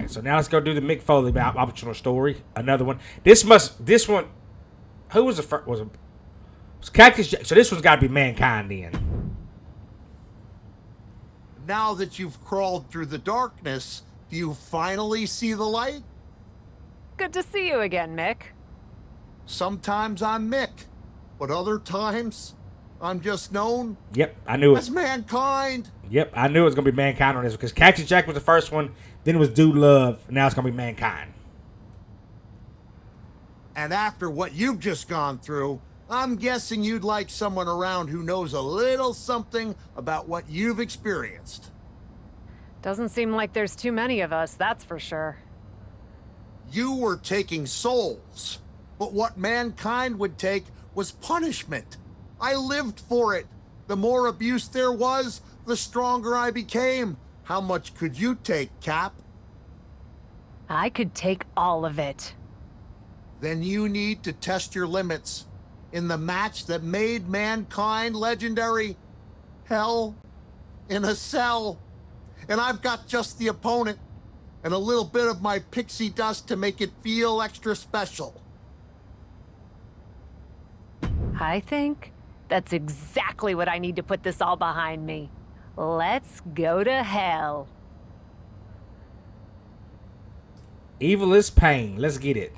So now let's go do the Mick Foley optional story. Another one. This one. Who was the first? Was Cactus Jack? So this one's got to be Mankind then. Now that you've crawled through the darkness, do you finally see the light? Good to see you again, Mick. Sometimes I'm Mick, but other times I'm just known. Yep, I knew it. As Mankind. Yep, I knew it was gonna be Mankind on this because Cactus Jack was the first one. Then it was Dude Love. Now it's gonna be Mankind. And after what you've just gone through, I'm guessing you'd like someone around who knows a little something about what you've experienced. Doesn't seem like there's too many of us, that's for sure. You were taking souls, but what Mankind would take was punishment. I lived for it. The more abuse there was, the stronger I became. How much could you take, Cap? I could take all of it. Then you need to test your limits in the match that made Mankind legendary. Hell in a Cell. And I've got just the opponent and a little bit of my pixie dust to make it feel extra special. I think that's exactly what I need to put this all behind me. Let's go to hell. Evil is pain. Let's get it.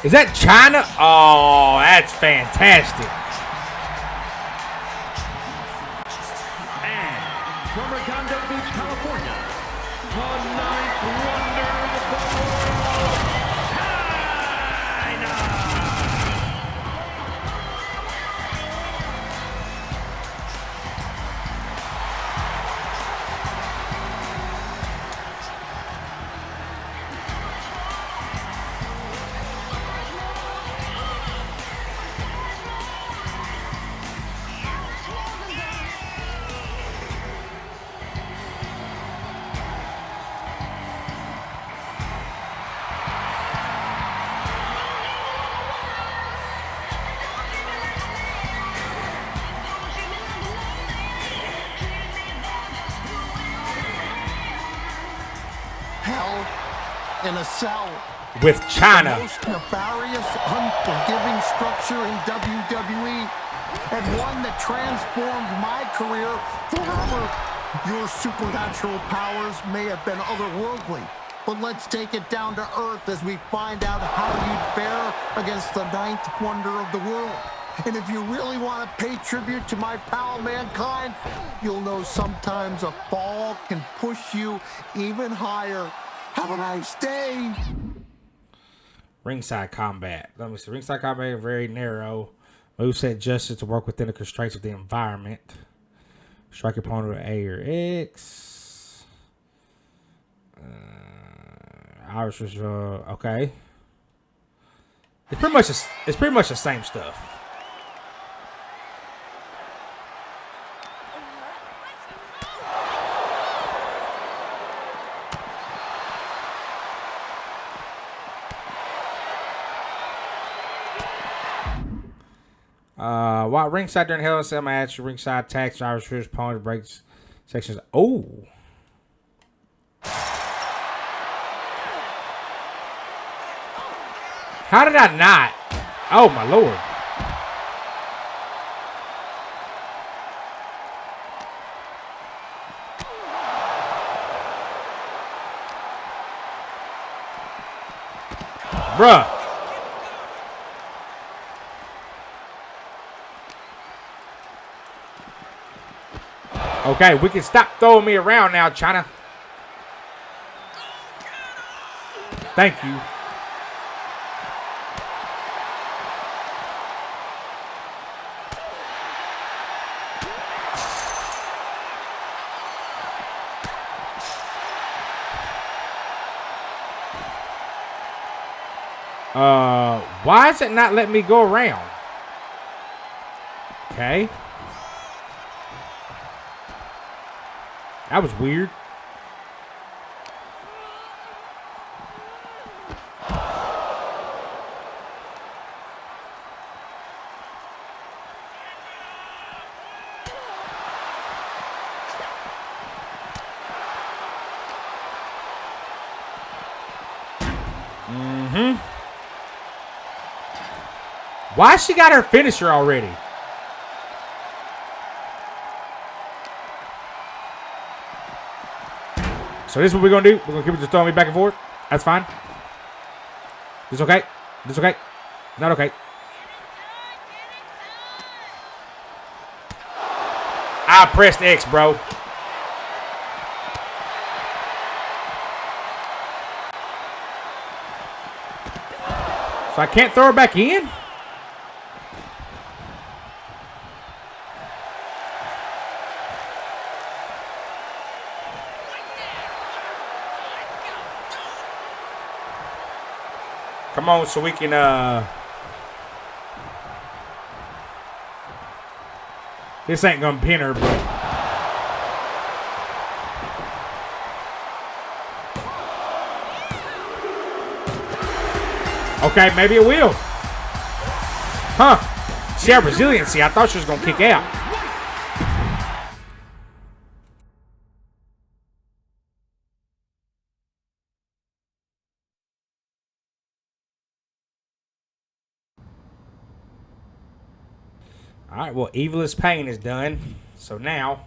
Is that China? Oh, that's fantastic. And from Redondo Beach, California, the ninth wonder of the world, China! Hell in a Cell. With China. The most nefarious, unforgiving structure in WWE, and one that transformed my career forever. Your supernatural powers may have been otherworldly, but let's take it down to earth as we find out how you'd fare against the ninth wonder of the world. And if you really want to pay tribute to my pal Mankind, you'll know sometimes a fall can push you even higher. Have a nice day. Ringside combat. Let me see. Ringside combat very narrow. Moveset justice to work within the constraints of the environment. Strike opponent with A or X. Irish was okay. It's pretty much the same stuff. While ringside during Hell in a Cell match, ringside attacks Irish Fierce opponent breaks sections. Oh. How did I not? Oh my lord. Bruh. Okay, we can stop throwing me around now, China. Thank you. Why is it not letting me go around? Okay. That was weird. Why she got her finisher already? So this is what we're gonna do. We're gonna keep it just throwing me back and forth. That's fine. This okay? This okay? Not okay. I pressed X, bro. So I can't throw her back in? Come on, so we can, this ain't gonna pin her, but. Okay, maybe it will. Huh. She had resiliency. I thought she was gonna kick out. Alright, well, Evil's Pain is done. So now,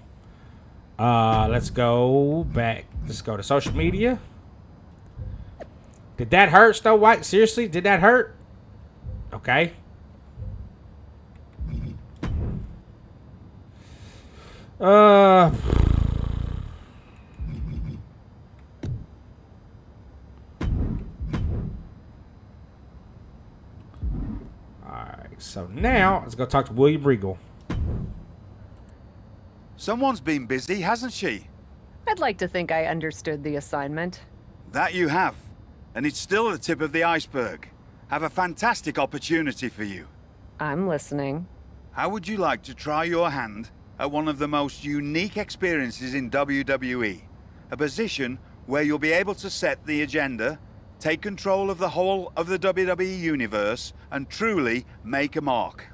let's go back. Let's go to social media. Did that hurt, Snow White? Seriously? Did that hurt? Okay. Alright, so now let's go talk to William Regal. Someone's been busy, hasn't she? I'd like to think I understood the assignment. That you have. And it's still the tip of the iceberg. Have a fantastic opportunity for you. I'm listening. How would you like to try your hand at one of the most unique experiences in WWE? A position where you'll be able to set the agenda, take control of the whole of the WWE universe, and truly make a mark.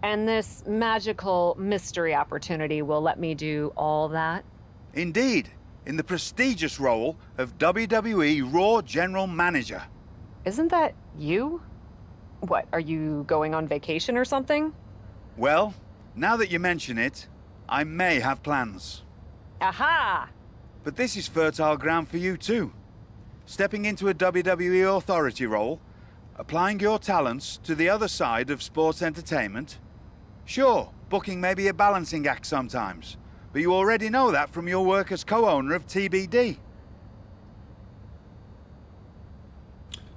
And this magical mystery opportunity will let me do all that? Indeed, in the prestigious role of WWE Raw General Manager. Isn't that you? What, are you going on vacation or something? Well, now that you mention it, I may have plans. Aha! But this is fertile ground for you too. Stepping into a WWE authority role, applying your talents to the other side of sports entertainment. Sure, booking may be a balancing act sometimes, but you already know that from your work as co-owner of TBD.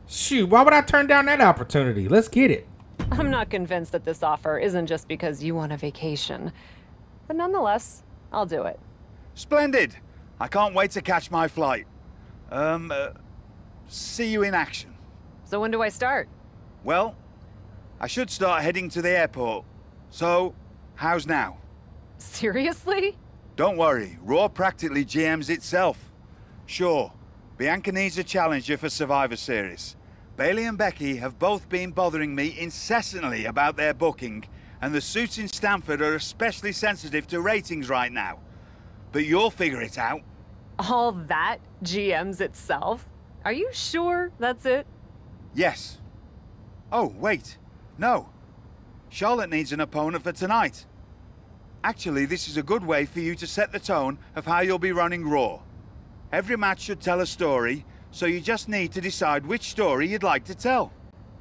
Shoot, why would I turn down that opportunity? Let's get it. I'm not convinced that this offer isn't just because you want a vacation. But nonetheless, I'll do it. Splendid! I can't wait to catch my flight. See you in action. So when do I start? Well, I should start heading to the airport. So, how's now? Seriously? Don't worry, Raw practically GMs itself. Sure, Bianca needs a challenger for Survivor Series. Bayley and Becky have both been bothering me incessantly about their booking, and the suits in Stamford are especially sensitive to ratings right now. But you'll figure it out. All that GMs itself? Are you sure that's it? Yes. Oh, wait. No. Charlotte needs an opponent for tonight. Actually, this is a good way for you to set the tone of how you'll be running Raw. Every match should tell a story, so you just need to decide which story you'd like to tell.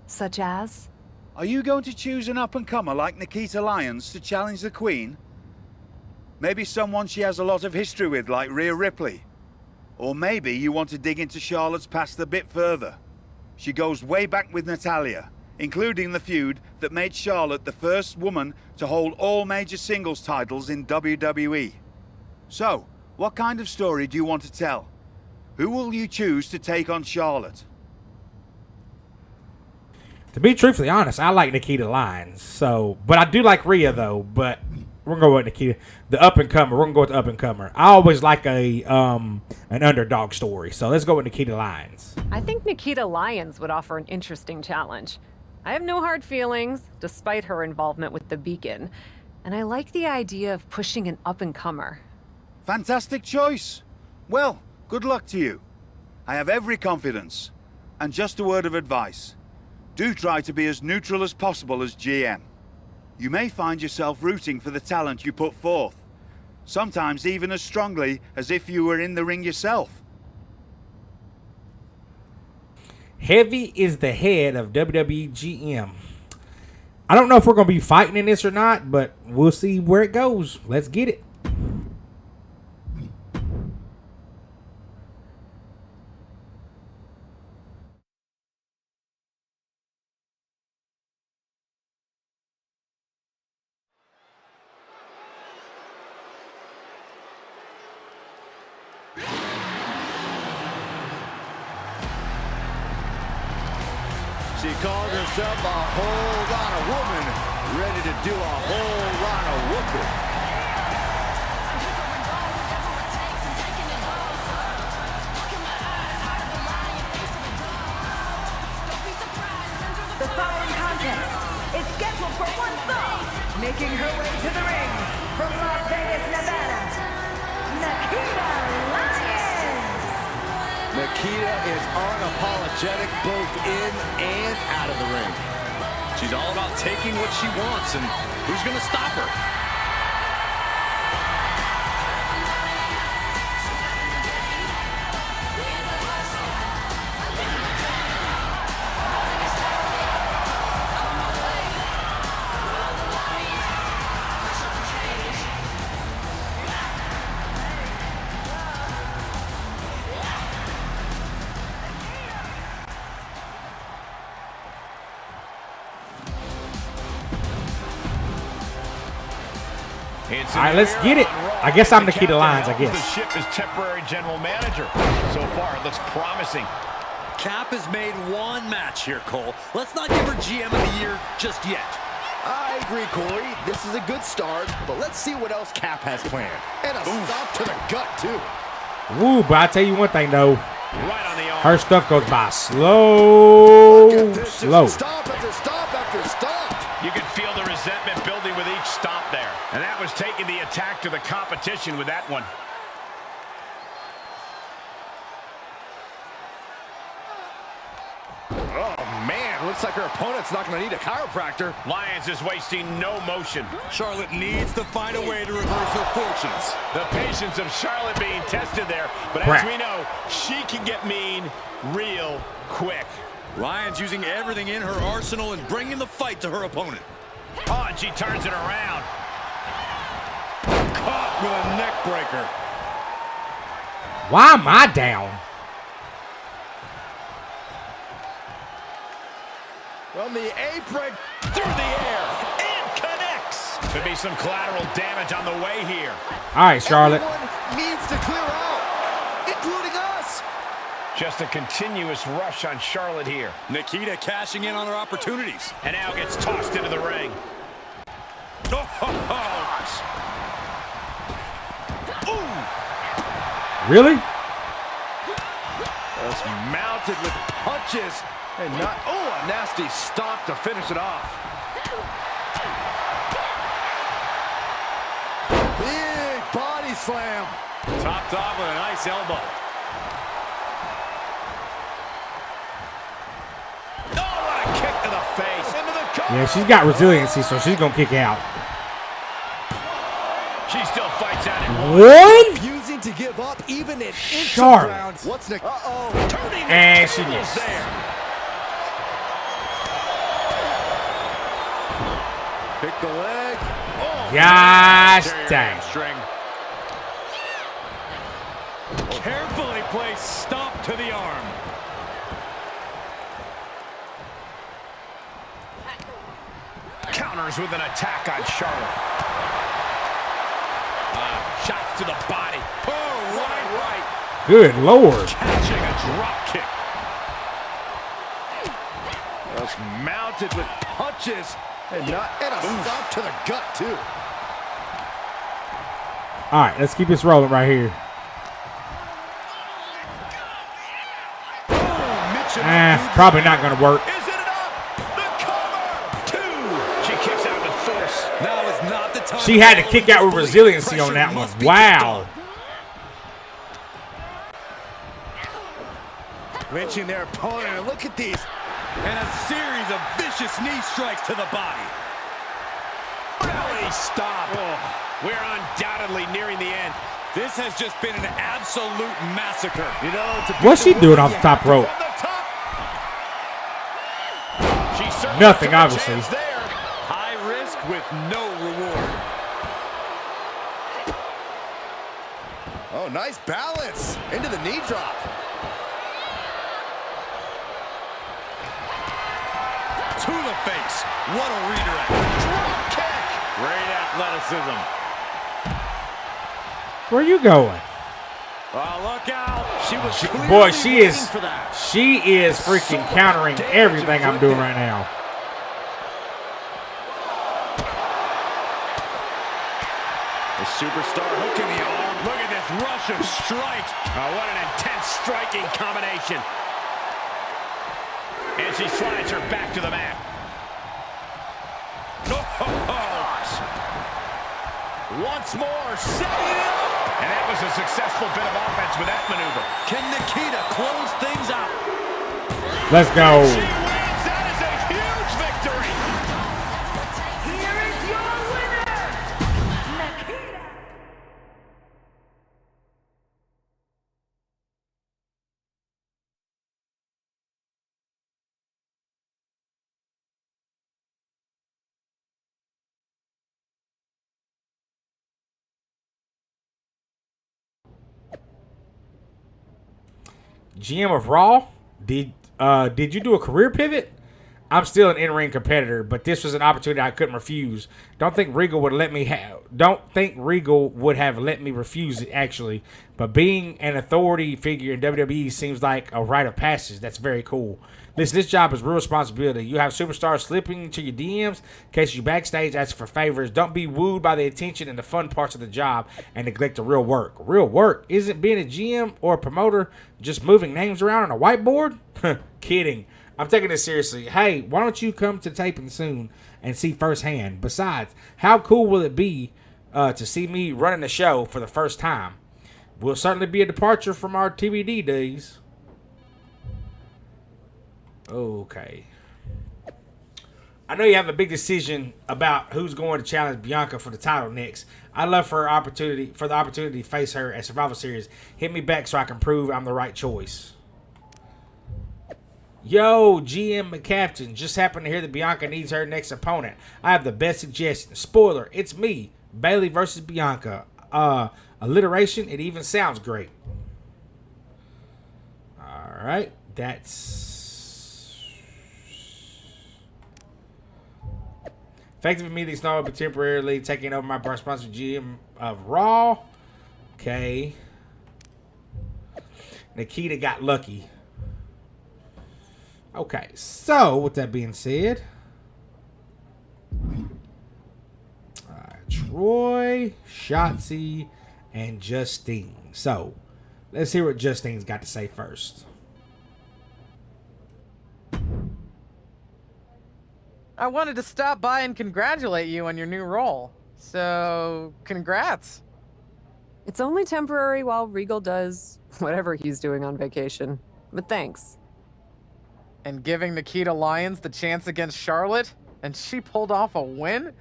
Such as? Are you going to choose an up-and-comer like Nikita Lyons to challenge the Queen? Maybe someone she has a lot of history with like Rhea Ripley. Or maybe you want to dig into Charlotte's past a bit further. She goes way back with Natalya, including the feud that made Charlotte the first woman to hold all major singles titles in WWE. So, what kind of story do you want to tell? Who will you choose to take on Charlotte? To be truthfully honest, I like Nikita Lyons. So, but I do like Rhea though. But we're gonna go with Nikita, the up and comer. We're gonna go with the up and comer. I always like an underdog story. So let's go with Nikita Lyons. I think Nikita Lyons would offer an interesting challenge. I have no hard feelings, despite her involvement with the Beacon. And I like the idea of pushing an up-and-comer. Fantastic choice. Well, good luck to you. I have every confidence. And just a word of advice. Do try to be as neutral as possible as GM. You may find yourself rooting for the talent you put forth. Sometimes even as strongly as if you were in the ring yourself. Heavy is the head of WWE GM. I don't know if we're going to be fighting in this or not, but we'll see where it goes. Let's get it. She called herself a whole lot of woman, ready to do a whole lot of whooping. The following contest is scheduled for one fall, making her way to the ring from Las Vegas, Nevada, Nikita Lyons. Nikita is unapologetic both in and out of the ring. She's all about taking what she wants, and who's going to stop her? All right, let's get it. I guess I'm Nikita Lyons, I guess. The ship is temporary general manager. So far, it looks promising. Cap has made one match here, Cole. Let's not give her GM of the year just yet. I agree, Corey. This is a good start, but let's see what else Cap has planned. And a stop to the gut, too. Woo, but I tell you one thing, though. Right on the arm. Her stuff goes by slow. Stop after stop after stop. You can feel the resentment building with each stop there. And that was taking the attack to the competition with that one. Oh, man. Looks like her opponent's not going to need a chiropractor. Lyons is wasting no motion. Charlotte needs to find a way to reverse her fortunes. The patience of Charlotte being tested there. But Crap. as we know, she can get mean real quick. Lyons using everything in her arsenal and bringing the fight to her opponent. Oh, and she turns it around. Caught with a neck breaker. Why am I down? From the apron, through the air, And connects. Could be some collateral damage on the way here. All right, Charlotte. everyone needs to clear out, including us. Just a continuous rush on Charlotte here. Nikita cashing in on her opportunities. And now gets tossed into the ring. Really? Just mounted with punches and not, oh, a nasty stop to finish it off. Big body slam. Topped off with a nice elbow. Oh, what a kick to the face. Into the cover. Yeah, she's got resiliency, so she's going to kick out. She still fights out in One? Refusing to give up even an inch of Charlotte. ground. What's Nick? Uh-oh. turning the And she tables missed. there. Pick the leg. Oh, Gosh dang. String. carefully placed stomp to the arm. Counters with an attack on Charlotte. Shots to the body. Oh, right. Good Lord. Catching a drop kick. Just mounted with punches. And a stop to the gut, too. All right, let's keep this rolling right here. Probably not going to work. Is it enough? The cover. 2. She kicks out with force. Now is not the time. She had to kick out with resiliency on that one. Wow. Wrenching their opponent, and look at these. And a series of vicious knee strikes to the body. Belly stop. Oh, we're undoubtedly nearing the end. This has just been an absolute massacre. You know, what's she doing off the top rope? Nothing, obviously. High risk with no reward. Oh, nice balance. Into the knee drop. To the face. What a redirect. Drop kick. Great athleticism. Where are you going? Oh, look out. Boy, she is freaking countering everything I'm doing right now. The superstar hooking the arm. Look at this rush of strikes. Oh, what an intense striking combination. And she slides her back to the mat. Gosh. Once more, setting it up. And that was a successful bit of offense with that maneuver. Can Nikita close things out? Let's go. She wins. That is a huge victory. Here is your winner, Nikita. GM of Raw, did you do a career pivot? I'm still an in-ring competitor, but this was an opportunity I couldn't refuse. Don't think Regal would have let me refuse it, actually. But being an authority figure in WWE seems like a rite of passage. That's very cool. Listen, this job is real responsibility. You have superstars slipping into your DMs in case you backstage ask for favors. Don't be wooed by the attention and the fun parts of the job and neglect the real work. Real work isn't being a GM or a promoter just moving names around on a whiteboard? Kidding. I'm taking this seriously. Hey, why don't you come to taping soon and see firsthand? Besides, how cool will it be to see me running the show for the first time? Will certainly be a departure from our TBD days. Okay. I know you have a big decision about who's going to challenge Bianca for the title next. I'd love for the opportunity to face her at Survivor Series. Hit me back so I can prove I'm the right choice. Yo, GM McCaptain, just happened to hear that Bianca needs her next opponent. I have the best suggestion. Spoiler, it's me, Bayley versus Bianca. Alliteration, it even sounds great. All right, that's... Effective immediately snow will be temporarily taking over my sponsor GM of Raw. Okay. Nikita got lucky. Okay, so with that being said, Troy, Shotzi, and Justine. So let's hear what Justine's got to say first. I wanted to stop by and congratulate you on your new role. So, congrats. It's only temporary while Regal does whatever he's doing on vacation. But thanks. And giving Nikita Lyons the chance against Charlotte, and she pulled off a win?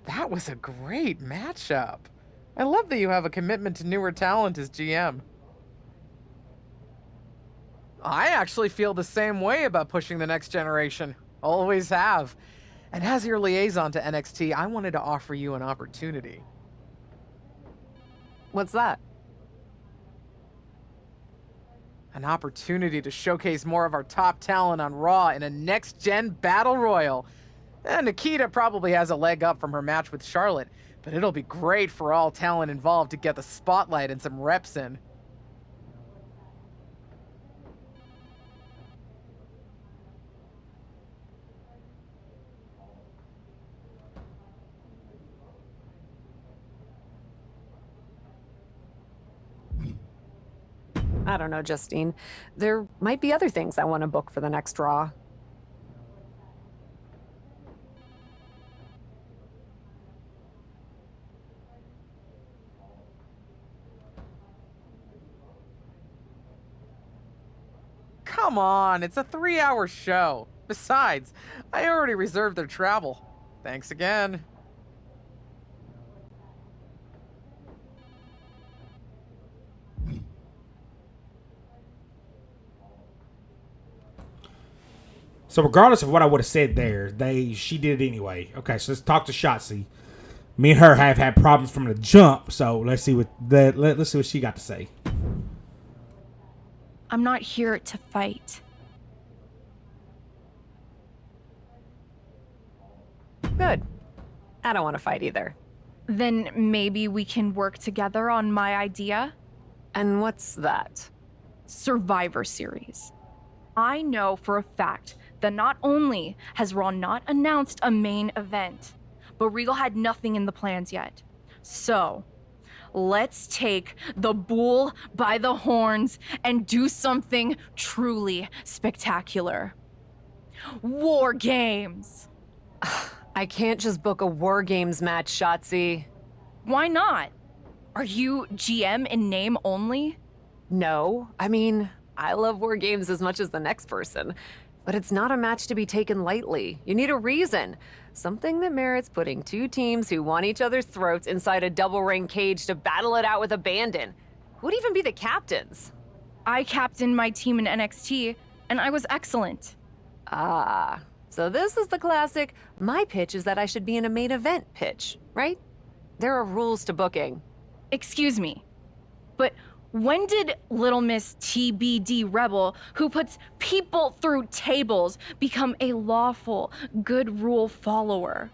That was a great matchup. I love that you have a commitment to newer talent as GM. I actually feel the same way about pushing the next generation. Always have. And as your liaison to NXT, I wanted to offer you an opportunity. What's that? An opportunity to showcase more of our top talent on Raw in a next-gen battle royal. And Nikita probably has a leg up from her match with Charlotte, but it'll be great for all talent involved to get the spotlight and some reps in. I don't know, Justine. There might be other things I want to book for the next Raw. Come on, it's a 3-hour show. Besides, I already reserved their travel. Thanks again. So regardless of what I would have said there, she did it anyway. Okay, so let's talk to Shotzi. Me and her have had problems from the jump, so let's see what she got to say. I'm not here to fight. Good. I don't want to fight either. Then maybe we can work together on my idea? And what's that? Survivor Series. I know for a fact that not only has Raw not announced a main event, but Regal had nothing in the plans yet. So, let's take the bull by the horns and do something truly spectacular. War Games! I can't just book a War Games match, Shotzi. Why not? Are you GM in name only? No. I mean, I love War Games as much as the next person. But it's not a match to be taken lightly. You need a reason. Something that merits putting two teams who want each other's throats inside a double ring cage to battle it out with abandon. Who'd even be the captains? I captained my team in NXT, and I was excellent. Ah, so this is the classic, my pitch is that I should be in a main event pitch, right? There are rules to booking. Excuse me, but when did Little Miss TBD Rebel, who puts people through tables, become a lawful, good rule follower?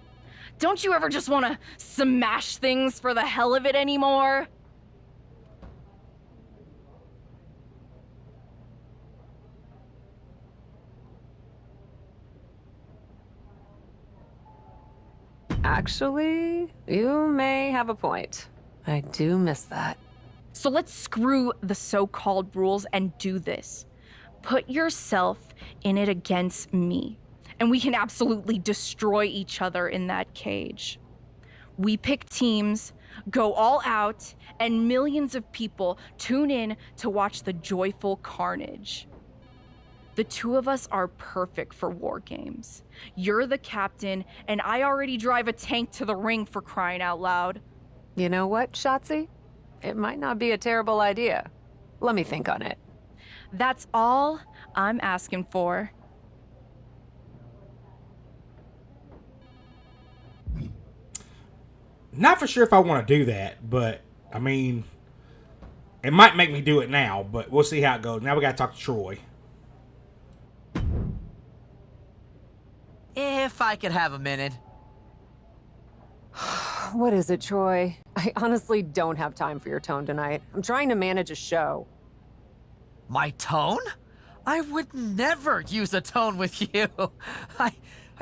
Don't you ever just want to smash things for the hell of it anymore? Actually, you may have a point. I do miss that. So let's screw the so-called rules and do this. Put yourself in it against me, and we can absolutely destroy each other in that cage. We pick teams, go all out, and millions of people tune in to watch the joyful carnage. The two of us are perfect for War Games. You're the captain, and I already drive a tank to the ring, for crying out loud. You know what, Shotzi? It might not be a terrible idea. Let me think on it. That's all I'm asking for. Not for sure if I want to do that, but I mean, it might make me do it now, but we'll see how it goes. Now we got to talk to Troy. If I could have a minute. What is it, Troy? I honestly don't have time for your tone tonight. I'm trying to manage a show. My tone? I would never use a tone with you. I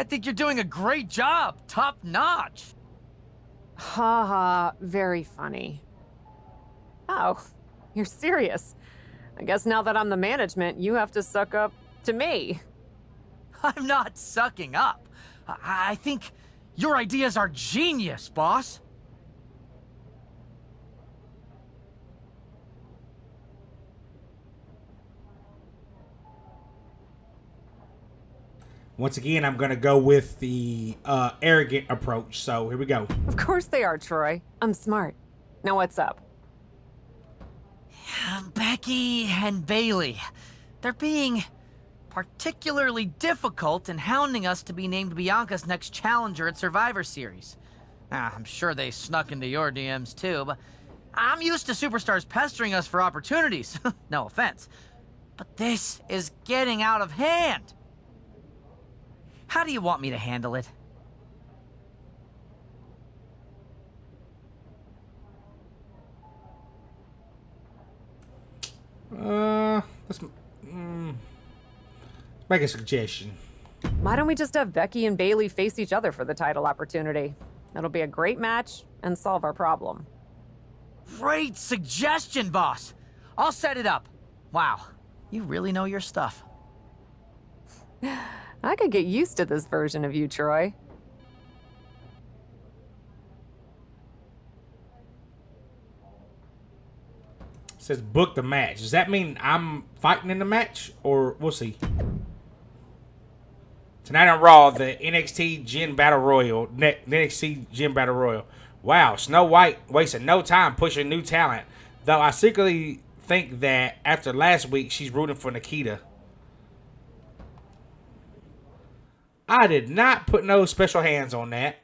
think you're doing a great job. Top notch. Ha ha, very funny. Oh, you're serious. I guess now that I'm the management, you have to suck up to me. I'm not sucking up. I think your ideas are genius, boss. Once again, I'm going to go with the arrogant approach. So here we go. Of course they are, Troy. I'm smart. Now what's up? Becky and Bailey. They're being particularly difficult in hounding us to be named Bianca's next challenger at Survivor Series. I'm sure they snuck into your DMs too, but I'm used to superstars pestering us for opportunities. No offense. But this is getting out of hand. How do you want me to handle it? Let's make a suggestion. Why don't we just have Becky and Bailey face each other for the title opportunity? That'll be a great match and solve our problem. Great suggestion, boss. I'll set it up. Wow, you really know your stuff. I could get used to this version of you, Troy. Says book the match. Does that mean I'm fighting in the match? Or we'll see. Tonight on Raw, the NXT Gen Battle Royal. NXT Gen Battle Royal. Wow, Snow White wasted no time pushing new talent. Though I secretly think that after last week, she's rooting for Nikita. I did not put no special hands on that.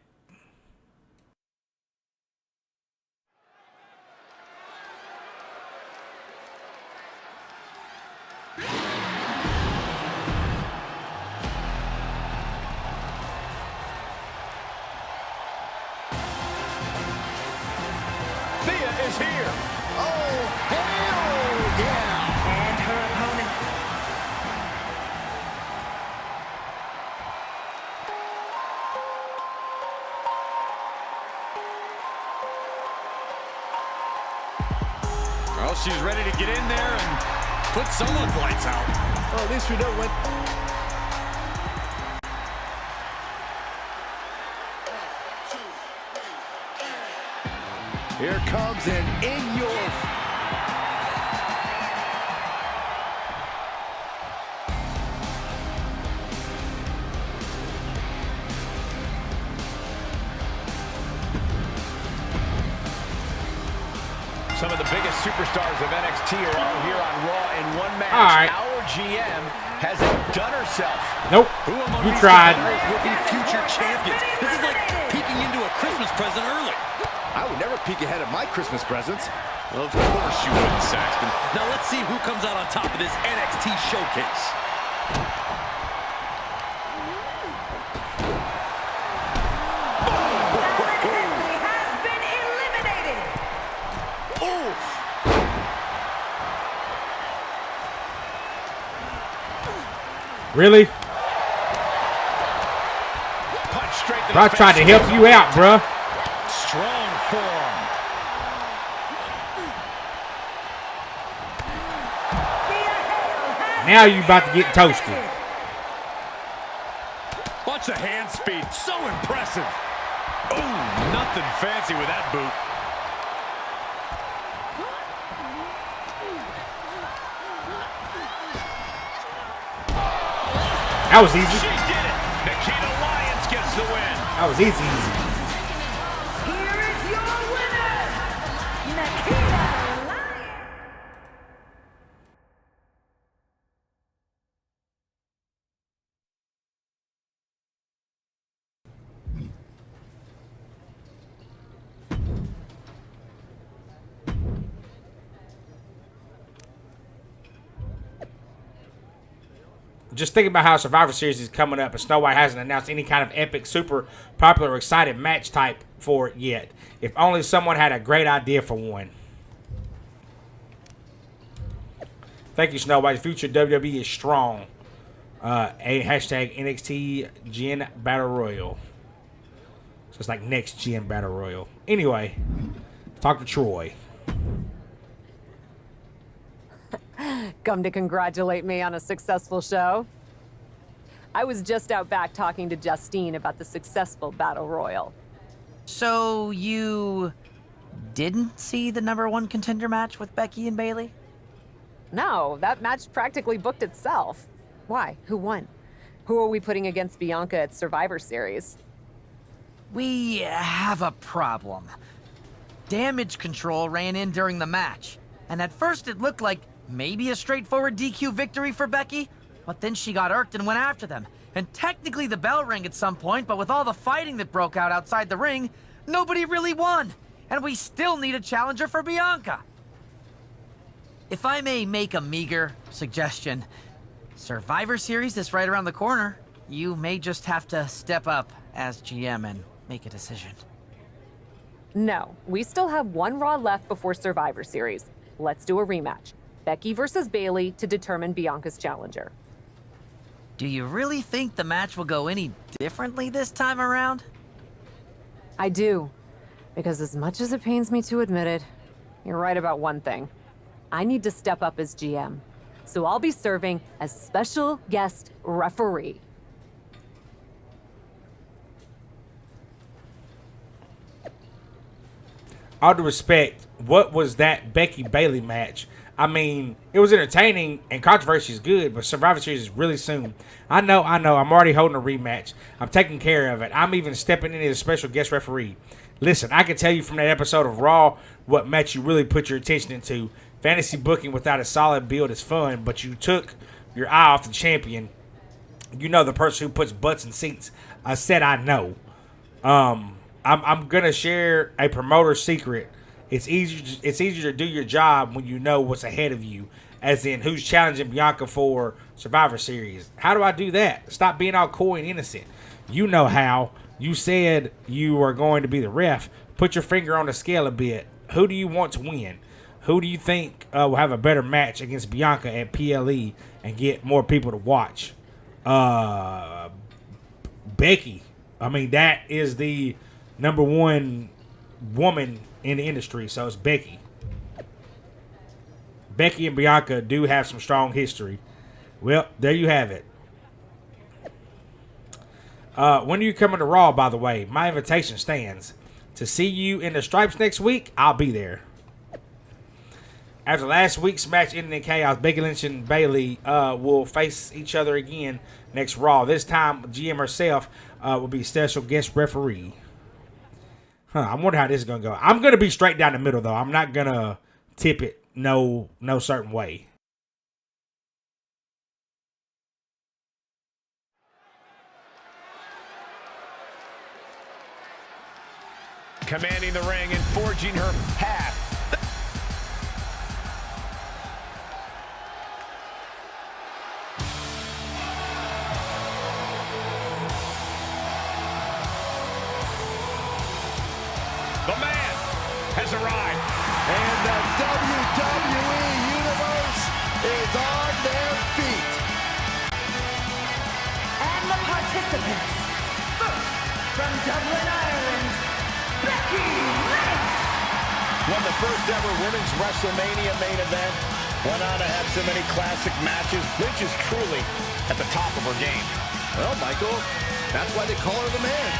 Is here. Oh, hell yeah. And her opponent. Well, she's ready to get in there and put someone's lights out. Well, at least we know when. Here comes an in your... Some of the biggest superstars of NXT are all here on Raw in one match. All right. Our GM has outdone herself. Nope. Who among You these tried. competitors will be future champions? This is like peeking into a Christmas present early. I would never peek ahead of my Christmas presents. Of course you wouldn't, Saxton. Now let's see who comes out on top of this NXT showcase. Henley has been eliminated. Oof. Really? Punch straight to the Bro, I tried to face. help you out, bruh. Strong forearm. Now you about to get toasted. Watch the hand speed. So impressive. Oh, nothing fancy with that boot. That was easy. She did it. Nikita Lyons gets the win. That was easy. Here is your winner, Nikita Lyons. Just thinking about how Survivor Series is coming up and Snow White hasn't announced any kind of epic, super popular, or excited match type for it yet. If only someone had a great idea for one. Thank you, Snow White. The future WWE is strong. A hashtag NXT Gen Battle Royal. So it's like next Gen Battle Royal. Anyway, talk to Troy. Come to congratulate me on a successful show? I was just out back talking to Justine about the successful Battle Royal. So you didn't see the #1 contender match with Becky and Bayley? No, that match practically booked itself. Why? Who won? Who are we putting against Bianca at Survivor Series? We have a problem. Damage Control ran in during the match, and at first it looked like maybe a straightforward DQ victory for Becky, but then she got irked and went after them. And technically the bell rang at some point, but with all the fighting that broke out outside the ring, nobody really won. And we still need a challenger for Bianca. If I may make a meager suggestion, Survivor Series is right around the corner. You may just have to step up as GM and make a decision. No, we still have one Raw left before Survivor Series. Let's do a rematch. Becky versus Bayley to determine Bianca's challenger. Do you really think the match will go any differently this time around? I do. Because as much as it pains me to admit it, you're right about one thing. I need to step up as GM. so I'll be serving as special guest referee. All due respect, what was that Becky Bailey match? I mean, it was entertaining and controversy is good, but Survivor Series is really soon. I know. I'm already holding a rematch. I'm taking care of it. I'm even stepping in as a special guest referee. Listen, I can tell you from that episode of Raw what match you really put your attention into. Fantasy booking without a solid build is fun, but you took your eye off the champion. You know, the person who puts butts in seats. I said I know. I'm gonna share a promoter secret. It's easier to do your job when you know what's ahead of you, as in who's challenging Bianca for Survivor Series. How do I do that? Stop being all coy and innocent. You know how. You said you were going to be the ref. Put your finger on the scale a bit. Who do you want to win? Who do you think will have a better match against Bianca at PLE and get more people to watch? Becky. I mean, that is the number one woman in the industry, so it's Becky. Becky and Bianca do have some strong history. Well, there you have it. When are you coming to Raw, by the way? My invitation stands. To see you in the stripes next week, I'll be there. After last week's match ending in chaos, Becky Lynch and Bayley will face each other again next Raw. This time, GM herself will be special guest referee. I wonder how this is going to go. I'm going to be straight down the middle, though. I'm not going to tip it no certain way. Commanding the ring and forging her path. The man has arrived. And the WWE Universe is on their feet. And the participants. First, from Dublin, Ireland, Becky Lynch. Won the first ever Women's WrestleMania main event. Went on to have so many classic matches. Lynch is truly at the top of her game. Well, Michael, that's why they call her the man.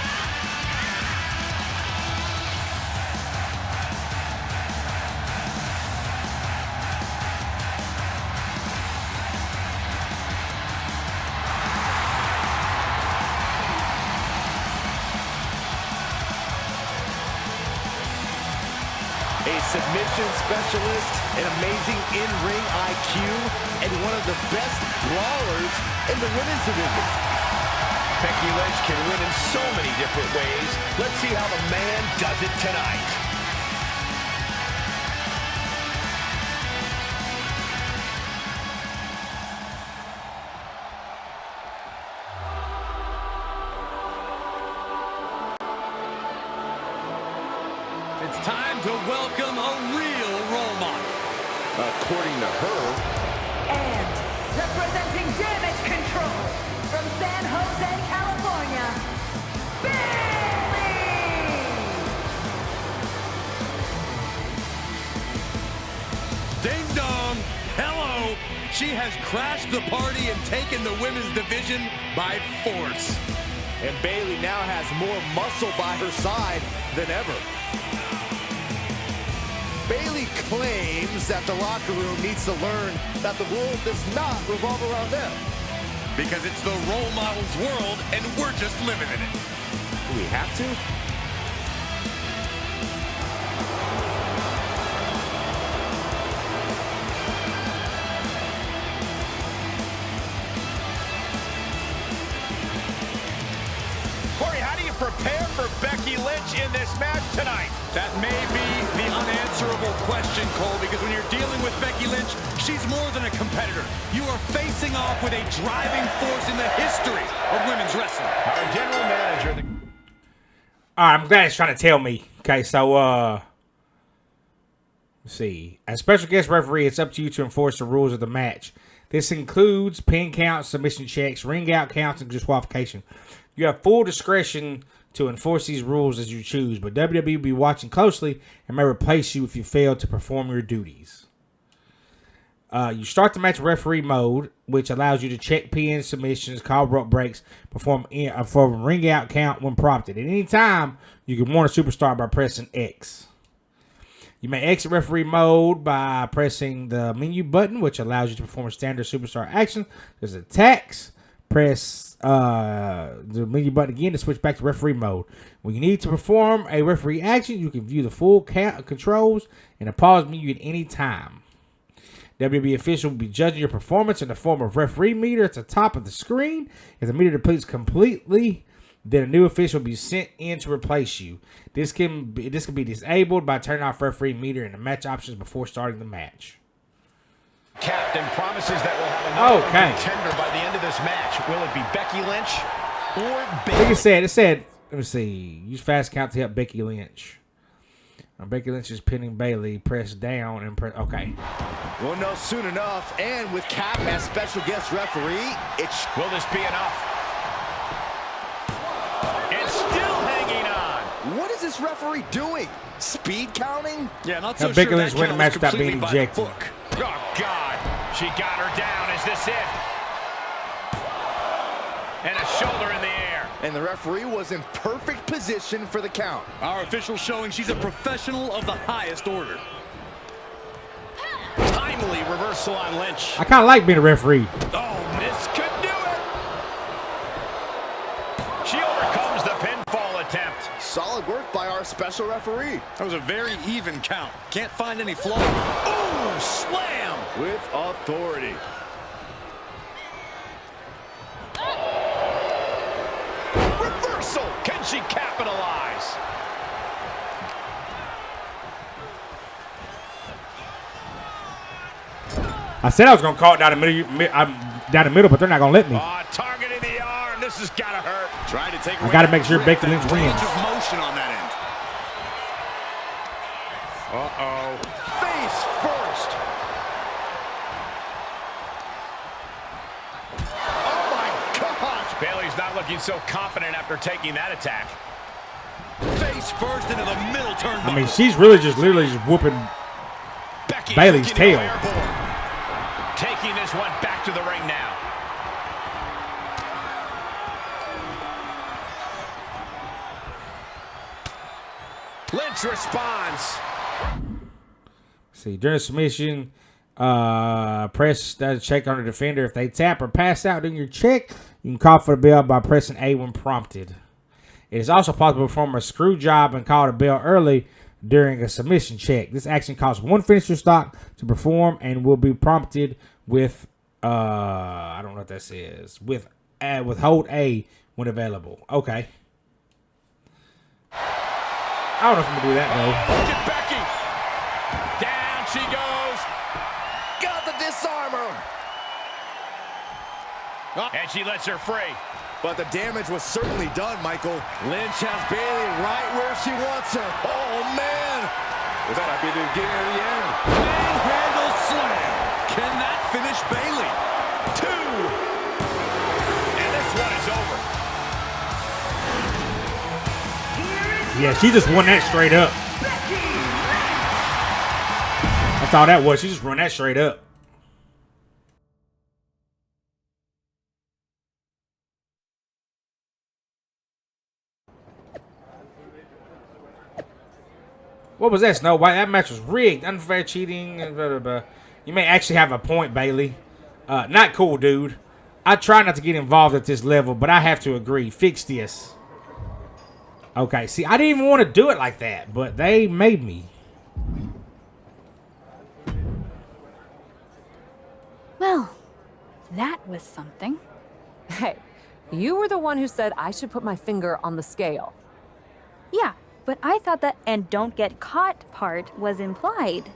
A submission specialist, an amazing in-ring IQ, and one of the best brawlers in the women's division. Becky Lynch can win in so many different ways. Let's see how the man does it tonight. It's time to welcome a real role model. According to her. And representing Damage Control from San Jose, California, Bayley! Ding dong! Hello! She has crashed the party and taken the women's division by force. And Bayley now has more muscle by her side than ever. Bayley claims that the locker room needs to learn that the world does not revolve around them. Because it's the role model's world, and we're just living in it. Do we have to? Corey, how do you prepare for Becky Lynch in this match tonight? That may be the unanswerable question, Cole, because when you're dealing with Becky Lynch, she's more than a competitor. You are facing off with a driving force in the history of women's wrestling. Our general manager... All right, I'm glad it's trying to tell me. Okay, so, let's see. As special guest referee, it's up to you to enforce the rules of the match. This includes pin counts, submission checks, ring out counts, and disqualification. You have full discretion to enforce these rules as you choose, but WWE will be watching closely and may replace you if you fail to perform your duties. You start the match referee mode, which allows you to check pin submissions, call rope breaks, perform ring out count when prompted. At any time, you can warn a superstar by pressing X. You may exit referee mode by pressing the menu button, which allows you to perform standard superstar action. There's attacks. Press the menu button again to switch back to referee mode. When you need to perform a referee action, you can view the full controls in a pause menu at any time. WWE official will be judging your performance in the form of referee meter at the top of the screen. If the meter depletes completely, then a new official will be sent in to replace you. This can be disabled by turning off referee meter in the match options before starting the match. Captain promises that we'll have another contender by the end of this match. Will it be Becky Lynch or Bayley? I think it said, let me see, use fast count to help Becky Lynch. Becky Lynch is pinning Bayley. Press down and press. Okay. We'll know soon enough. And with Cap as special guest referee, will this be enough? And still hanging on. What is this referee doing? Speed counting? Yeah, not so Becky Lynch win the match without being ejected. Oh God, she got her down. Is this it? And a shoulder in the air. And the referee was in perfect position for the count. Our official showing she's a professional of the highest order. Timely reversal on Lynch. I kind of like being a referee. Oh, this could do it. She overcomes the pinfall attempt. Solid work by our special referee. That was a very even count. Can't find any flaw. Ooh, slam. With authority. Reversal. Can she capitalize? I said I was gonna call it down the middle, but they're not gonna let me. Targeting the arm. This has gotta hurt. Trying to take. I gotta make sure Becky Lynch wins. Range of motion on that end. Uh-oh. Face first. Oh my gosh. Bayley's not looking so confident after taking that attack. Face first into the middle turnbuckle. I mean, she's really just literally just whooping Bayley's tail. Taking this one back to the ring now. Lynch responds. See, during submission, press that check on the defender. If they tap or pass out during your check, you can call for the bell by pressing A when prompted. It is also possible to perform a screw job and call the bell early during a submission check. This action costs one finisher stock to perform and will be prompted with I don't know what that says. With hold A when available. Okay. I don't know if I'm gonna do that though. Look at Becky. Down she goes. Got the disarmer. And she lets her free. But the damage was certainly done, Michael. Lynch has Bayley right where she wants her. Oh, man. Was that be the beginning of the end? Manhandle slam. Can that finish Bayley? 2. And this one is over. Yeah, she just won that straight up. That's all that was. She just run that straight up. What was that, Snow White? That match was rigged. Unfair cheating. Blah, blah, blah. You may actually have a point, Bayley. Not cool, dude. I try not to get involved at this level, but I have to agree. Fix this. Okay, see, I didn't even want to do it like that, but they made me. Well, that was something. Hey, you were the one who said I should put my finger on the scale. Yeah, but I thought that "and don't get caught" part was implied.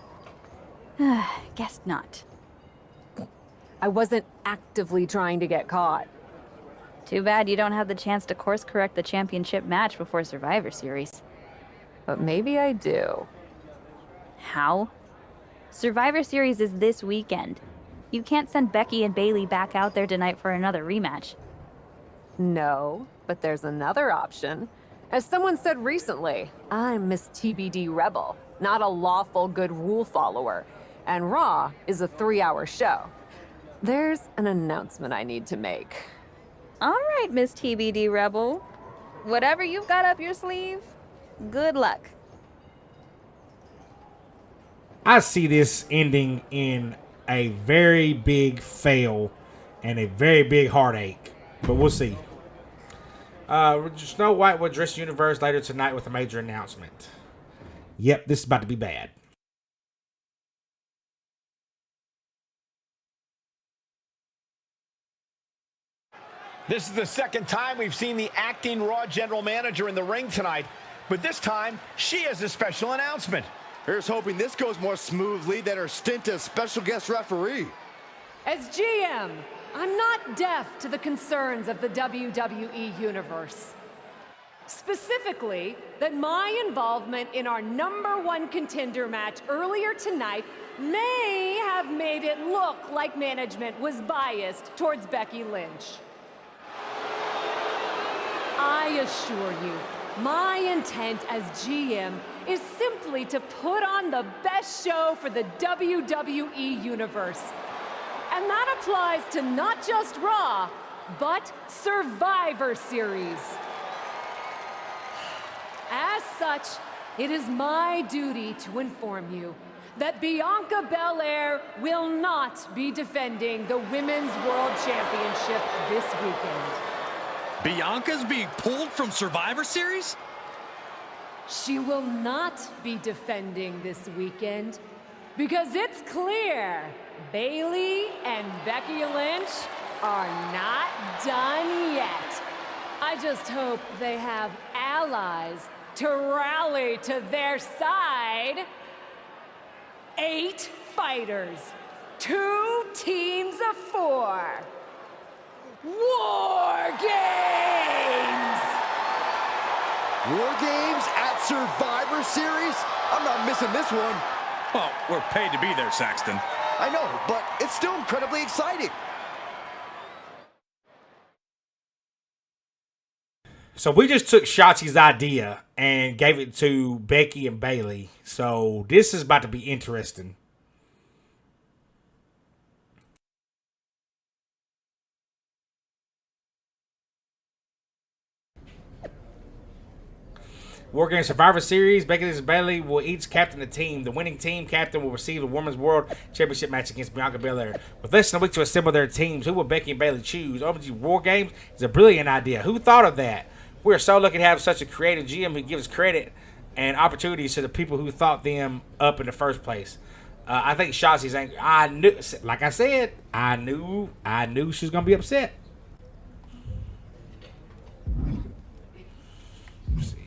Guess not. I wasn't actively trying to get caught. Too bad you don't have the chance to course correct the championship match before Survivor Series. But maybe I do. How? Survivor Series is this weekend. You can't send Becky and Bayley back out there tonight for another rematch. No, but there's another option. As someone said recently, I'm Miss TBD Rebel, not a lawful good rule follower. and Raw is a 3-hour show. There's an announcement I need to make. All right, Miss TBD Rebel. Whatever you've got up your sleeve, good luck. I see this ending in a very big fail and a very big heartache, but we'll see. Snow White will address the universe later tonight with a major announcement. Yep, this is about to be bad. This is the second time we've seen the acting Raw general manager in the ring tonight, but this time she has a special announcement. Here's hoping this goes more smoothly than her stint as special guest referee. As GM, I'm not deaf to the concerns of the WWE Universe. Specifically, that my involvement in our #1 contender match earlier tonight may have made it look like management was biased towards Becky Lynch. I assure you, my intent as GM is simply to put on the best show for the WWE Universe. And that applies to not just Raw, but Survivor Series. As such, it is my duty to inform you that Bianca Belair will not be defending the Women's World Championship this weekend. Bianca's being pulled from Survivor Series? She will not be defending this weekend because it's clear Bayley and Becky Lynch are not done yet. I just hope they have allies to rally to their side. 8 fighters, 2 teams of 4. War Games! War Games at Survivor Series? I'm not missing this one. Well, we're paid to be there, Saxton. I know, but it's still incredibly exciting. So we just took Shotzi's idea and gave it to Becky and Bayley. So this is about to be interesting. War Games Survivor Series, Becky Lynch and Bayley will each captain a team. The winning team captain will receive the Women's World Championship match against Bianca Belair. With less than a week to assemble their teams, who will Becky and Bayley choose? OMG War Games is a brilliant idea. Who thought of that? We're so lucky to have such a creative GM who gives credit and opportunities to the people who thought them up in the first place. I think Shotzi's angry. I knew, like I said, I knew she was gonna be upset. Let's see,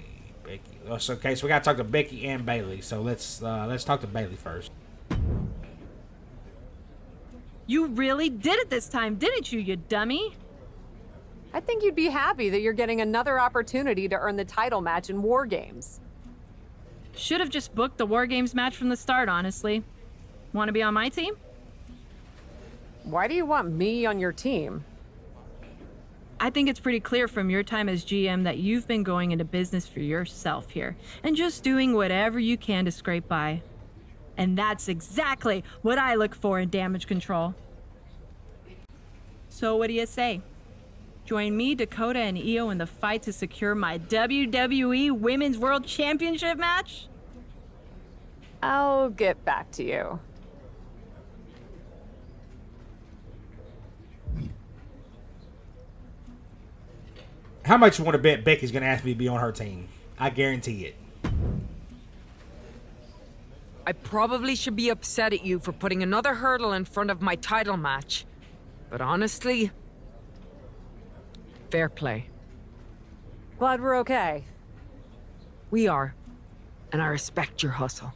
Becky. Okay, so we gotta talk to Becky and Bayley. So let's talk to Bayley first. You really did it this time, didn't you, you dummy? I think you'd be happy that you're getting another opportunity to earn the title match in War Games. Should have just booked the War Games match from the start, honestly. Want to be on my team? Why do you want me on your team? I think it's pretty clear from your time as GM that you've been going into business for yourself here and just doing whatever you can to scrape by. And that's exactly what I look for in damage control. So what do you say? Join me, Dakota, and Io in the fight to secure my WWE Women's World Championship match? I'll get back to you. How much you want to bet Becky's gonna ask me to be on her team? I guarantee it. I probably should be upset at you for putting another hurdle in front of my title match. But honestly, fair play. Glad we're okay. We are, and I respect your hustle.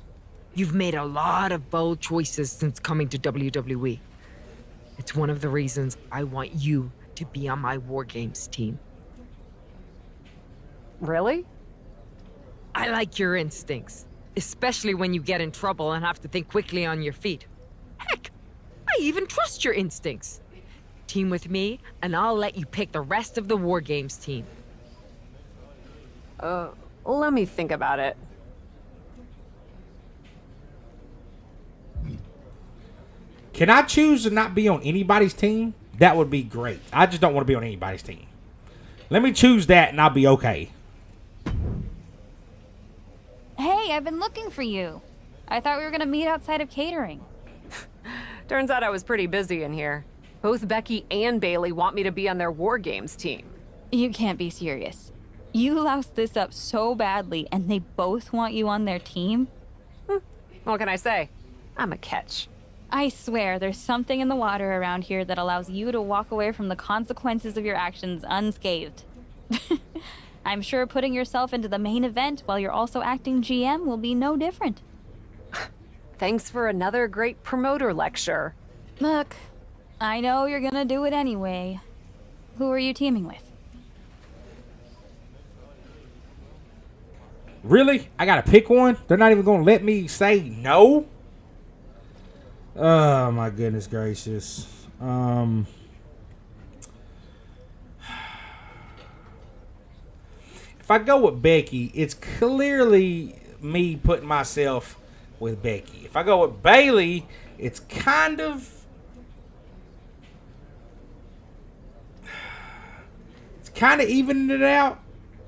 You've made a lot of bold choices since coming to WWE. It's one of the reasons I want you to be on my War Games team. Really? I like your instincts, especially when you get in trouble and have to think quickly on your feet. Heck, I even trust your instincts. Team with me, and I'll let you pick the rest of the War Games team. Let me think about it. Can I choose to not be on anybody's team? That would be great. I just don't want to be on anybody's team. Let me choose that and I'll be okay. Hey, I've been looking for you. I thought we were gonna meet outside of catering. Turns out I was pretty busy in here. Both Becky and Bailey want me to be on their War Games team. You can't be serious. You loused this up so badly and they both want you on their team? What can I say? I'm a catch. I swear there's something in the water around here that allows you to walk away from the consequences of your actions unscathed. I'm sure putting yourself into the main event while you're also acting GM will be no different. Thanks for another great promoter lecture. Look, I know you're gonna do it anyway. Who are you teaming with? Really? I gotta pick one? They're not even gonna let me say no? Oh my goodness gracious. If I go with Becky, it's clearly me putting myself with Becky. If I go with Bailey, it's kind of evening it out.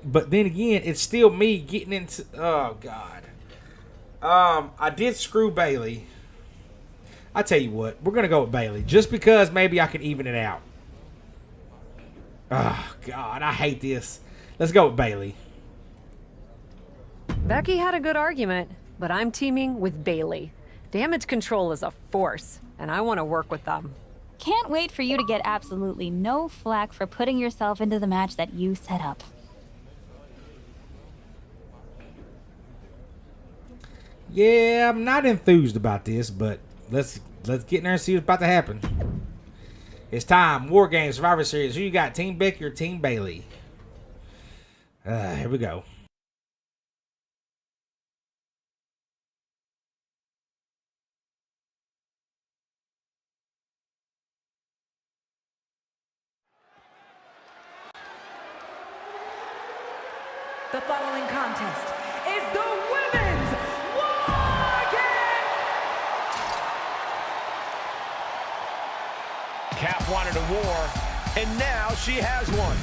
But then again, it's still me getting into... Oh, God. I did screw Bailey. I tell you what. We're going to go with Bailey. Just because maybe I can even it out. Oh, God. I hate this. Let's go with Bailey. Becky had a good argument, but I'm teaming with Bailey. Damage control is a force, and I want to work with them. Can't wait for you to get absolutely no flack for putting yourself into the match that you set up. Yeah, I'm not enthused about this, but let's get in there and see what's about to happen. It's time. War Games Survivor Series. Who you got? Team Becky or Team Bailey? Here we go. The following contest is the Women's War Games! Cap wanted a war, and now she has one.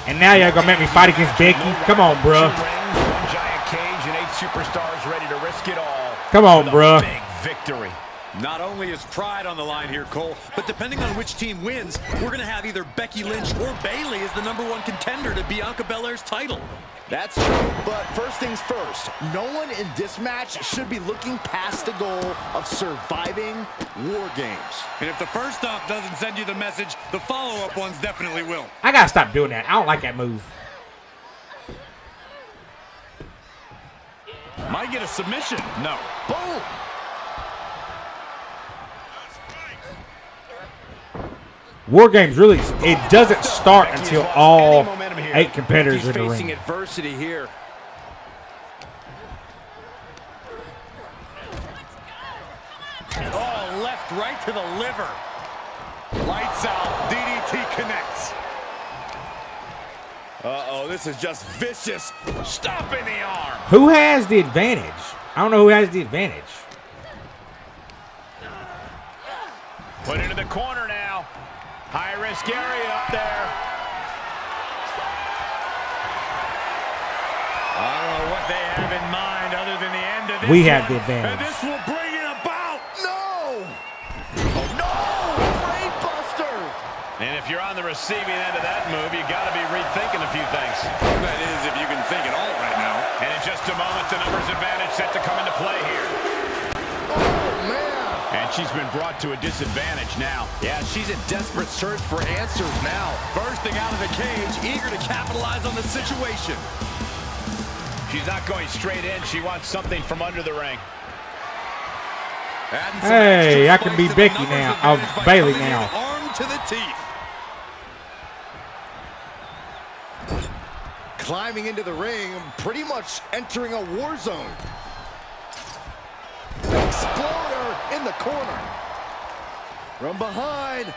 And now y'all gonna make me fight against Becky? Come on, bruh. One giant cage and 8 superstars ready to risk it all. Come on, bruh. Big victory. Not only is pride on the line here, Cole, but depending on which team wins, we're going to have either Becky Lynch or Bailey as the #1 contender to Bianca Belair's title. That's true, but first things first, no one in this match should be looking past the goal of surviving War Games. And if the first stop doesn't send you the message, the follow-up ones definitely will. I gotta stop doing that. I don't like that move. Might get a submission. No. Boom! War Games really, it doesn't start until all 8 competitors are in the facing ring. adversity here. Oh, left right to the liver. Lights out. DDT connects. Uh-oh, this is just vicious. Stomping the arm. Who has the advantage? I don't know who has the advantage. Put into the corner now. High-risk area up there. I don't know what they have in mind other than the end of this. We have the And advantage. this will bring it about. No! Oh, no! Brain buster! And if you're on the receiving end of that move, you got to be rethinking a few things. That is, if you can think at all right now. And in just a moment, the numbers advantage set to come into play here. Oh, man! And she's been brought to a disadvantage now. Yeah, she's in desperate search for answers now. Bursting out of the cage, eager to capitalize on the situation. She's not going straight in. She wants something from under the ring. Hey, I can be Becky now. Oh, Bailey now. Arm to the teeth. Climbing into the ring, pretty much entering a war zone. Exploder in the corner. From behind.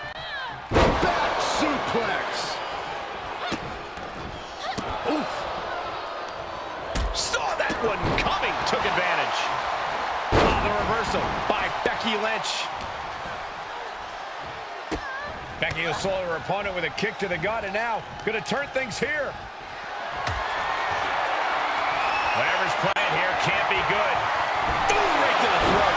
Back suplex. Oof. Saw that one coming. Took advantage. Oh, the reversal by Becky Lynch. Becky will solo her opponent with a kick to the gut, and now going to turn things here. Whatever's playing here can't be good. Boom, right to the throat.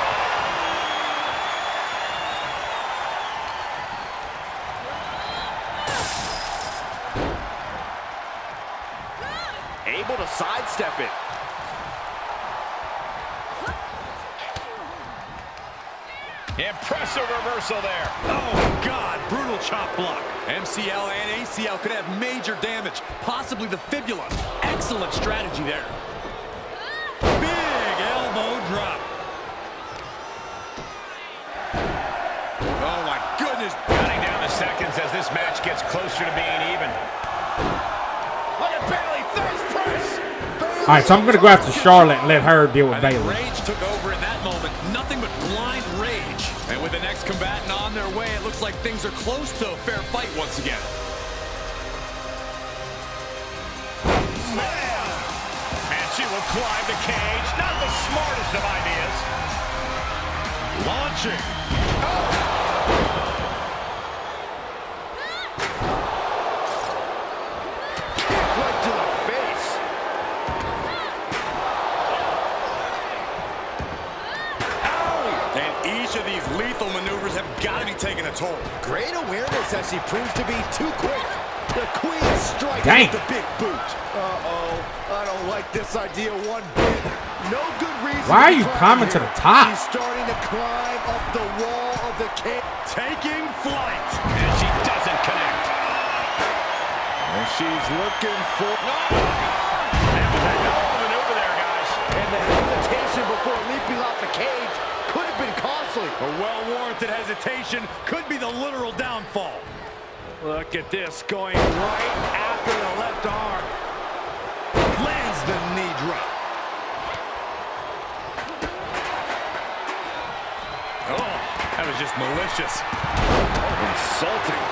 Able to sidestep it. Impressive reversal there. Oh, God, brutal chop block. MCL and ACL could have major damage, possibly the fibula. Excellent strategy there. Big elbow drop. Oh, my goodness. Counting down the seconds as this match gets closer to being even. Look at Bayley, thirst press. All right, so I'm going to go after Charlotte and let her deal with Bayley. Rage took over in that moment. Nothing but blind rage. And with the next combatant on their way, it looks like things are close to a fair fight once again. Man! And she will climb the cage. Not the smartest of ideas. Launching. Oh! Right to the face. And each of these lethal maneuvers have got to be taking a toll. Great awareness as she proves to be too quick. The Queen strikes Dang. with the big boot. Uh-oh. I don't like this idea one bit. No good reason. Why are to you climb climbing to here. the top? She's starting to climb up the wall of the cage. Taking flight. And she doesn't connect. And she's looking for... That was a hell of a maneuver there, guys. And the hesitation before leaping off the cage could have been costly. A well-warranted hesitation could be the literal downfall. Look at this, going right after the left arm. Lands the knee drop. Oh, that was just malicious. Insulting.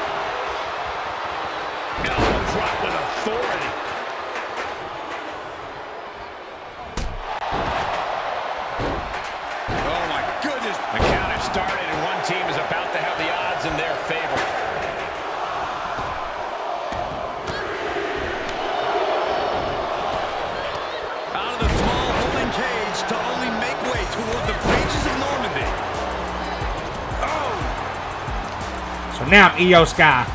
Elbow drop with authority. Oh, my goodness. The count has started, and one team is about to have the odds in their favor. Out of the small holding cage to only make way toward the breaches of Normandy. Oh! So now I'm Io Sky.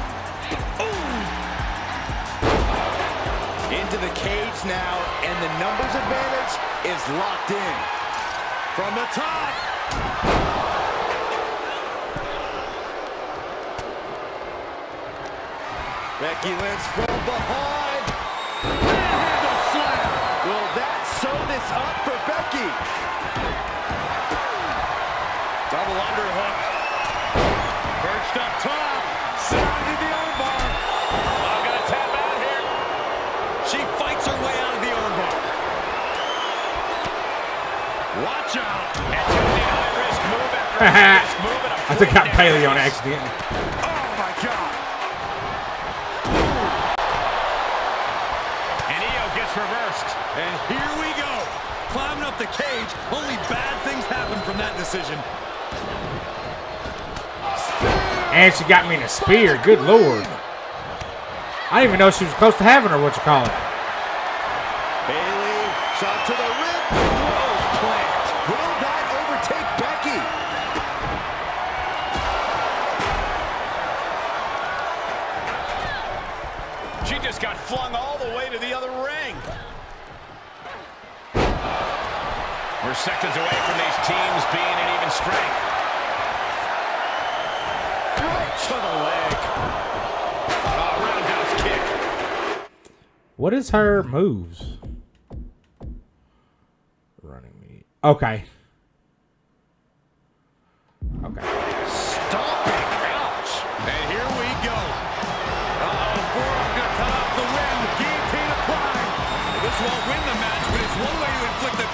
Into the cage now, and the numbers advantage is locked in. From the top! Becky Lynch from behind. Manhandle slam. Will that sew this up for Becky? Double underhook. Perched up top. Side to the armbar. I'm going to tap out here. She fights her way out of the armbar. Watch out. And taking a high-risk move after a high-risk move. I think I got Bayley on accident. Oh, my God. And Io gets reversed. And here we go. Climbing up the cage. Only bad things happen from that decision. And she got me in a spear. Good Lord. I didn't even know she was close to having her, what you call it. Bayley, shot to the rib. Rose plant. Will that overtake Becky? She just got flung all the way to the other ring. We're seconds away from these teams being at even strength. Right to the leg. Oh, roundhouse kick. What is her moves? Running me. Okay. Okay. Stomping. Ouch. And here we go. Uh-oh, forearm gonna cut off the ring. Guillotine applied. This won't win the match, but it's one way to inflict the...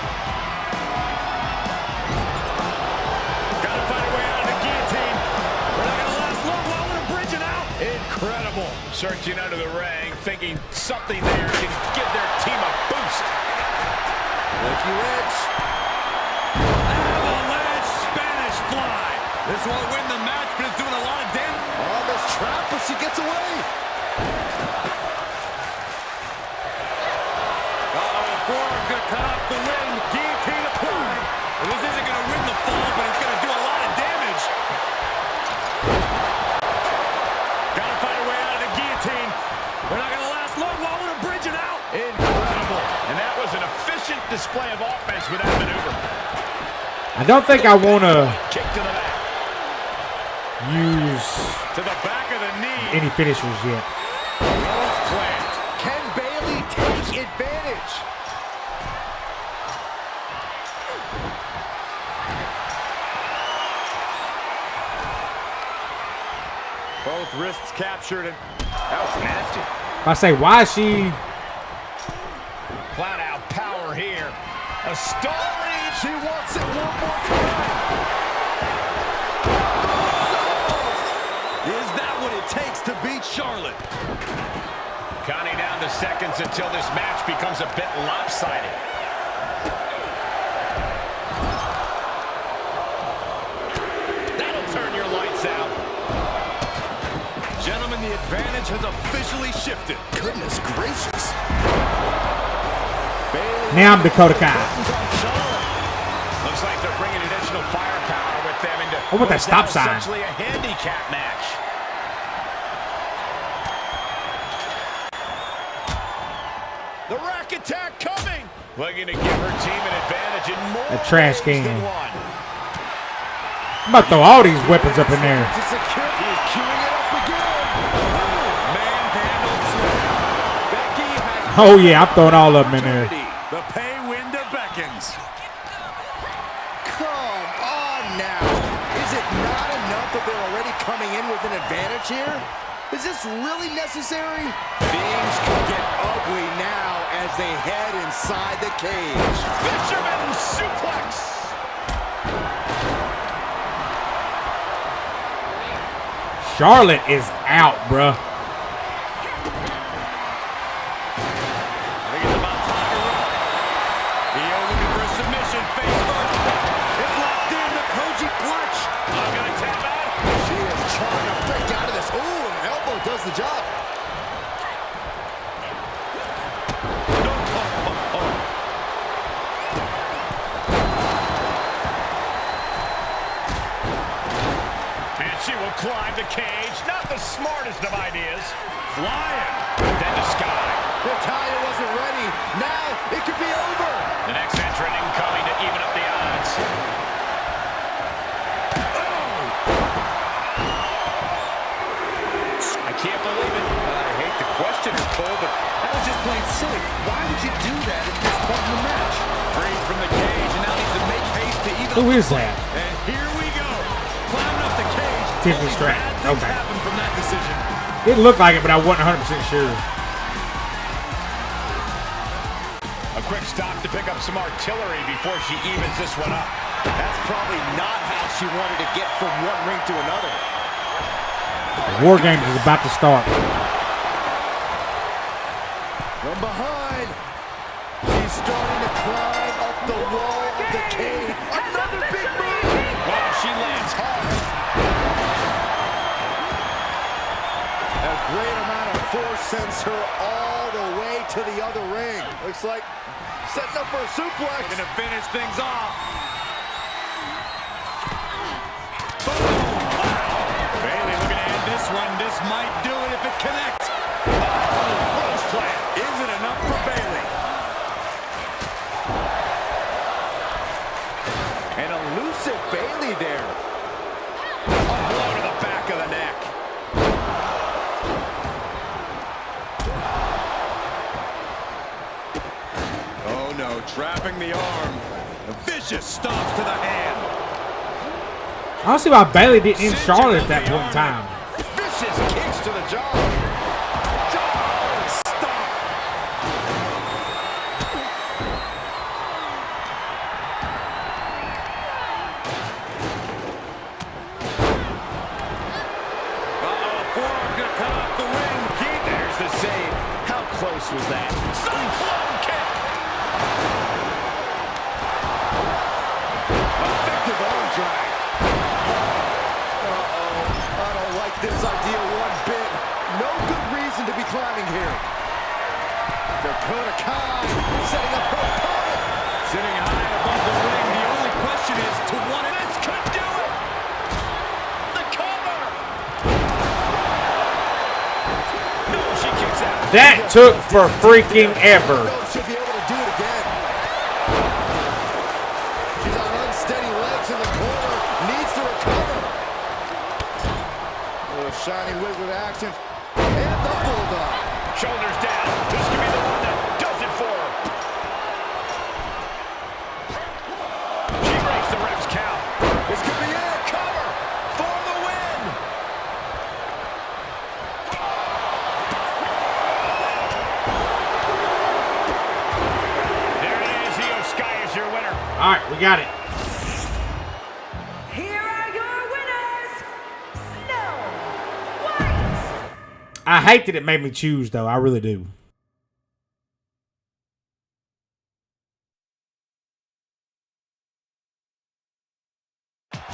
Gotta find a way out of the guillotine. We're not gonna last long while we're bridging Incredible. Searching under the ring, thinking something there can give their team a boost. Becky Lynch. Avalanche Spanish fly. This won't win the match, but it's doing a lot of damage. On this trap, but she gets away. Forearm gonna cut off the ring. Guillotine applied. And this isn't gonna win the fall, but it's gonna do a lot of damage. Gotta find a way out of the guillotine. They're not gonna last long. While we're bridging out. Incredible. And that was an efficient display of offense with that maneuver. I don't think I want to Kick to the back. use To the back of the knee. any finishers yet. Rose plant. Can Bayley take advantage? Both wrists captured, and that was nasty. I say, why is she? Flat out power here. A story. She wants it one more time. Is that what it takes to beat Charlotte? Counting down the seconds until this match becomes a bit lopsided. That'll turn your lights out. Gentlemen, the advantage has officially shifted. Goodness gracious. Now I'm Dakota Kai. Looks like they're bringing additional firepower with them into I want that stop sign. essentially a handicap match. The rack attack coming. Looking to give her team an advantage in more A trash ways can. than one. I'm about to throw all these weapons up in there. To secure, he's queuing it up again. Manhandled slam. Becky has Oh yeah, I'm throwing all of them in there. the pay window beckons. Come on now. Is it not enough that they're already coming in with an advantage here? Is this really necessary? Things could get ugly now as they head inside the cage. Fisherman suplex. Charlotte is out, bruh. I think it's about time to run. Io looking for a submission. Face first. It's locked in. The Koji clutch. I'm going to tap out. She is trying to break out of this. Ooh, an elbow does the job. And she will climb the cage. Not the smartest of ideas. Flying. Then to Sky. Natalya wasn't ready. Now it could be over. The next entrant incoming to even up the odds. I can't believe it. I hate to question her, Cole, but that was just plain silly. Why would you do that at this point in the match? Freed from the cage and now needs to make haste to even Who up is the that? fight. And here we go. Climbing up the cage. Tiffany Only Stratton. bad things Okay. happen from that decision. It looked like it, but I wasn't 100% sure. A quick stop to pick up some artillery before she evens this one up. That's probably not how she wanted to get from one ring to another. The War Games is about to start. From behind, she's starting to climb up the wall of the cage. Another big move. Wow, she lands hard. A great amount of force sends her all the way to the other ring. Looks like setting up for a suplex. Going to finish things off. Bayley looking to end this one. This might do it if it connects. Rose plant. Isn't enough for Bayley. An elusive Bayley there. A blow to the back of the neck. Oh no, trapping the arm. A vicious stomp to the hand. I don't see why Bayley didn't end Charlotte at that point in time. Vicious kicks to the jaw. Stop. Forearm gonna cut off was that. Cyclone kick! Effective arm drag. Uh-oh. I don't like this idea one bit. No good reason to be climbing here. Dakota Kai setting up her opponent. Sitting high above the ring, the only question is to what this could do it. The cover. No, she kicks out. That took for freaking ever. Should be able to do it again. She's on unsteady legs in the corner. Needs to recover. Oh, shiny wizard action. And the bulldog. Shoulders down. This could be the one that does it for her. She breaks the ref's count. This could be it. Cover for the win. There it is. Io Sky is your winner. All right, we got it. Here are your winners, Snow White. I hate that it made me choose, though. I really do.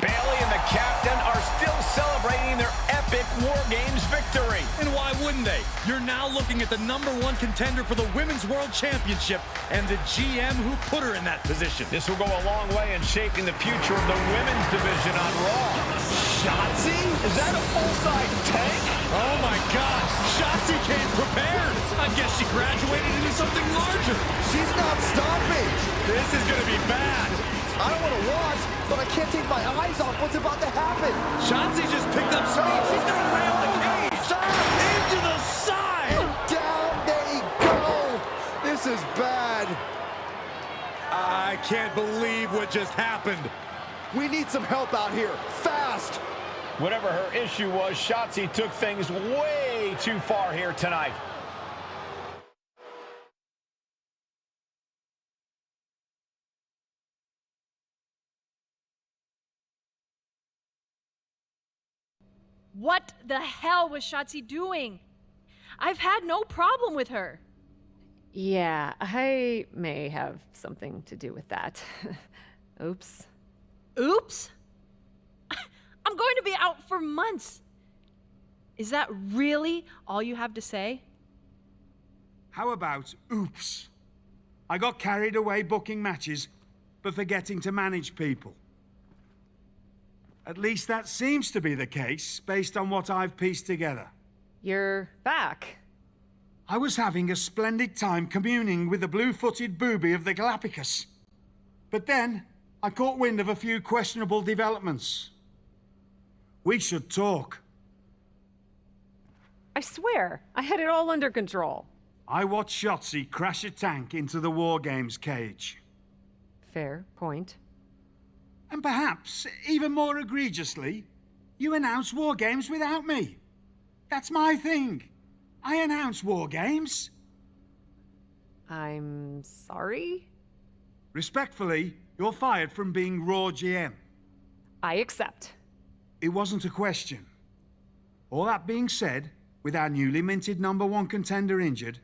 Bayley and the captain are still celebrating their epic War Games victory. And why wouldn't they? You're now looking at the #1 contender for the Women's World Championship and the GM who put her in that position. This will go a long way in shaping the future of the women's division on Raw. Shotzi? Is that a full-size tank? Oh my gosh, Shotzi came prepared. I guess she graduated into something larger. She's not stopping. This is gonna be bad. I don't want to watch, but I can't take my eyes off what's about to happen. Shotzi just picked up speed. She's gonna rail the cage. Stop! Into the side. Down they go. This is bad. I can't believe what just happened. We need some help out here, fast. Whatever her issue was, Shotzi took things way too far here tonight. What the hell was Shotzi doing? I've had no problem with her. Yeah, I may have something to do with that. Oops. Oops? I'm going to be out for months. Is that really all you have to say? How about oops? I got carried away booking matches, but forgetting to manage people. At least that seems to be the case, based on what I've pieced together. You're back. I was having a splendid time communing with the blue-footed booby of the Galapagos. But then, I caught wind of a few questionable developments. We should talk. I swear, I had it all under control. I watched Shotzi crash a tank into the War Games cage. Fair point. And perhaps, even more egregiously, you announce War Games without me. That's my thing. I announce War Games. I'm sorry? Respectfully, you're fired from being Raw GM. I accept. It wasn't a question. All that being said, with our newly minted #1 contender injured,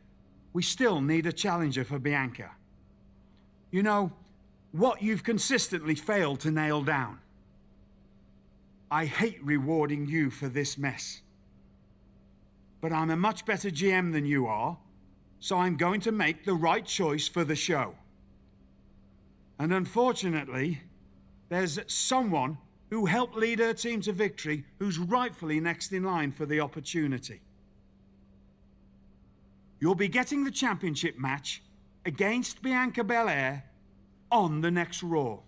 we still need a challenger for Bianca. You know, what you've consistently failed to nail down. I hate rewarding you for this mess. But I'm a much better GM than you are, so I'm going to make the right choice for the show. And unfortunately, there's someone who helped lead her team to victory who's rightfully next in line for the opportunity. You'll be getting the championship match against Bianca Belair on the next Raw.